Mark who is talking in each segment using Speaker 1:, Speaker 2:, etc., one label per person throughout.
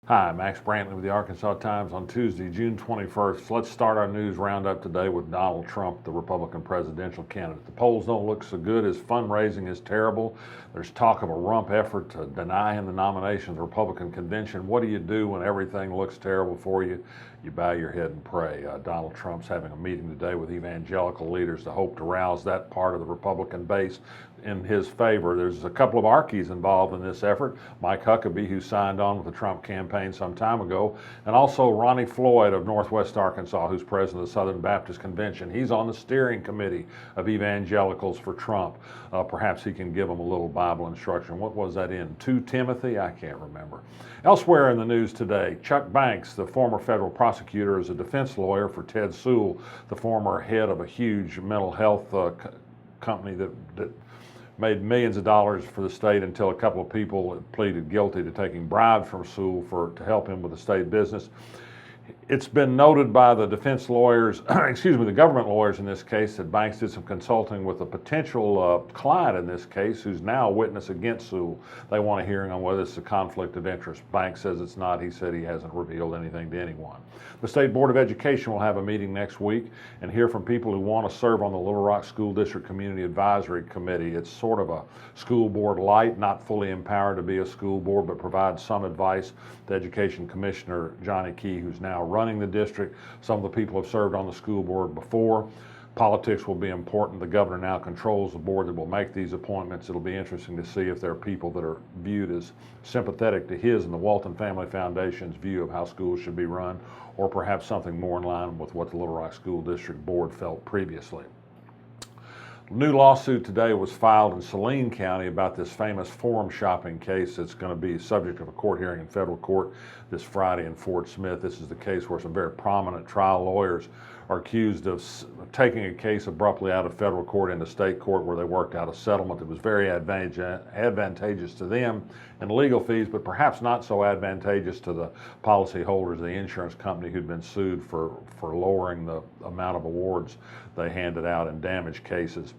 Speaker 1: Hi, Max Brantley with the Arkansas Times on Tuesday, June 21st. Let's start our news roundup today with Donald Trump, the Republican presidential candidate. The polls don't look so good. His fundraising is terrible. There's talk of a rump effort to deny him the nomination of the Republican convention. What do you do when everything looks terrible for you? You bow your head and pray. Donald Trump's having a meeting today with evangelical leaders to hope to rouse that part of the Republican base in his favor. There's a couple of Arkies involved in this effort. Mike Huckabee, who signed on with the Trump campaign some time ago, and also Ronnie Floyd of Northwest Arkansas, who's president of the Southern Baptist Convention. He's on the steering committee of evangelicals for Trump. Perhaps he can give them a little Bible instruction. What was that in? 2 Timothy? I can't remember. Elsewhere in the news today, Chuck Banks, the former federal prosecutor, is a defense lawyer for Ted Sewell, the former head of a huge mental health company that made millions of dollars for the state until a couple of people pleaded guilty to taking bribes from Sewell to help him with the state business. It's been noted by the defense lawyers, the government lawyers in this case, that Banks did some consulting with a potential client in this case who's now a witness against Sewell. They want a hearing on whether it's a conflict of interest. Banks says it's not. He said he hasn't revealed anything to anyone. The State Board of Education will have a meeting next week and hear from people who want to serve on the Little Rock School District Community Advisory Committee. It's sort of a school board light, not fully empowered to be a school board, but provides some advice to Education Commissioner Johnny Key, who's now running the district. Some of the people have served on the school board before. Politics will be important. The governor now controls the board that will make these appointments. It'll be interesting to see if there are people that are viewed as sympathetic to his and the Walton Family Foundation's view of how schools should be run, or perhaps something more in line with what the Little Rock School District Board felt previously. A new lawsuit today was filed in Saline County about this famous forum shopping case that's going to be subject of a court hearing in federal court this Friday in Fort Smith. This is the case where some very prominent trial lawyers are accused of taking a case abruptly out of federal court into state court, where they worked out a settlement that was very advantageous to them in legal fees, but perhaps not so advantageous to the policyholders of the insurance company who'd been sued for lowering the amount of awards they handed out in damage cases.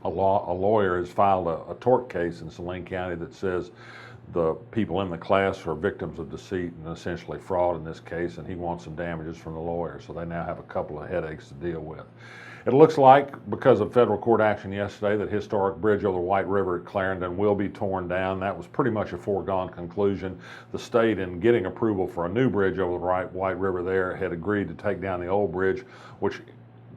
Speaker 1: A lawyer has filed a tort case in Saline County that says the people in the class are victims of deceit and essentially fraud in this case, and he wants some damages from the lawyer. So they now have a couple of headaches to deal with. It looks like, because of federal court action yesterday, that historic bridge over the White River at Clarendon will be torn down. That was pretty much a foregone conclusion. The state, in getting approval for a new bridge over the White River there, had agreed to take down the old bridge, which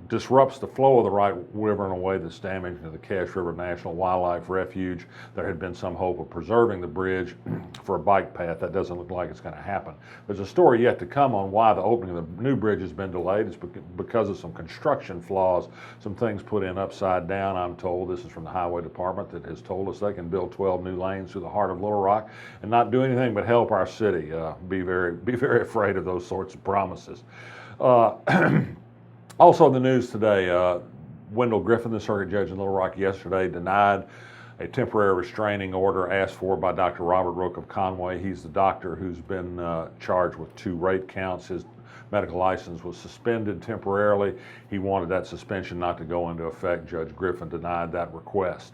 Speaker 1: disrupts the flow of the White River in a way that's damaging to the Cache River National Wildlife Refuge. There had been some hope of preserving the bridge for a bike path. That doesn't look like it's going to happen. There's a story yet to come on why the opening of the new bridge has been delayed. It's because of some construction flaws, some things put in upside down, I'm told. This is from the Highway Department that has told us they can build 12 new lanes through the heart of Little Rock and not do anything but help our city. Be very afraid of those sorts of promises. Also in the news today, Wendell Griffin, the circuit judge in Little Rock yesterday, denied a temporary restraining order asked for by Dr. Robert Rook of Conway. He's the doctor who's been charged with 2 rape counts. His medical license was suspended temporarily. He wanted that suspension not to go into effect. Judge Griffin denied that request.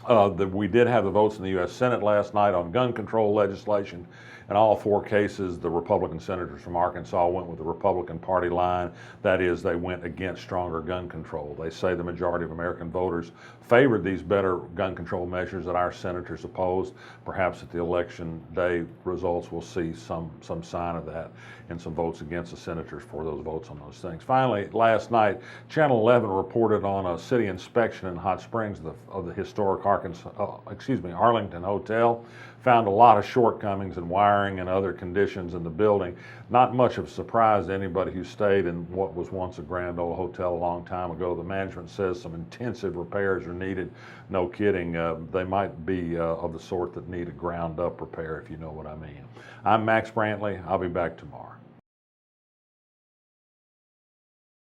Speaker 1: We did have the votes in the U.S. Senate last night on gun control legislation. In all 4 cases, the Republican senators from Arkansas went with the Republican Party line. That is, they went against stronger gun control. They say the majority of American voters favored these better gun control measures that our senators opposed. Perhaps at the election day results, we'll see some sign of that and some votes against the senators for those votes on those things. Finally, last night, Channel 11 reported on a city inspection in Hot Springs of the historic Arlington Hotel. Found a lot of shortcomings in wiring and other conditions in the building. Not much of a surprise to anybody who stayed in what was once a grand old hotel a long time ago. The management says some intensive repairs are needed. No kidding. They might be of the sort that need a ground up repair, if you know what I mean. I'm Max Brantley. I'll be back tomorrow.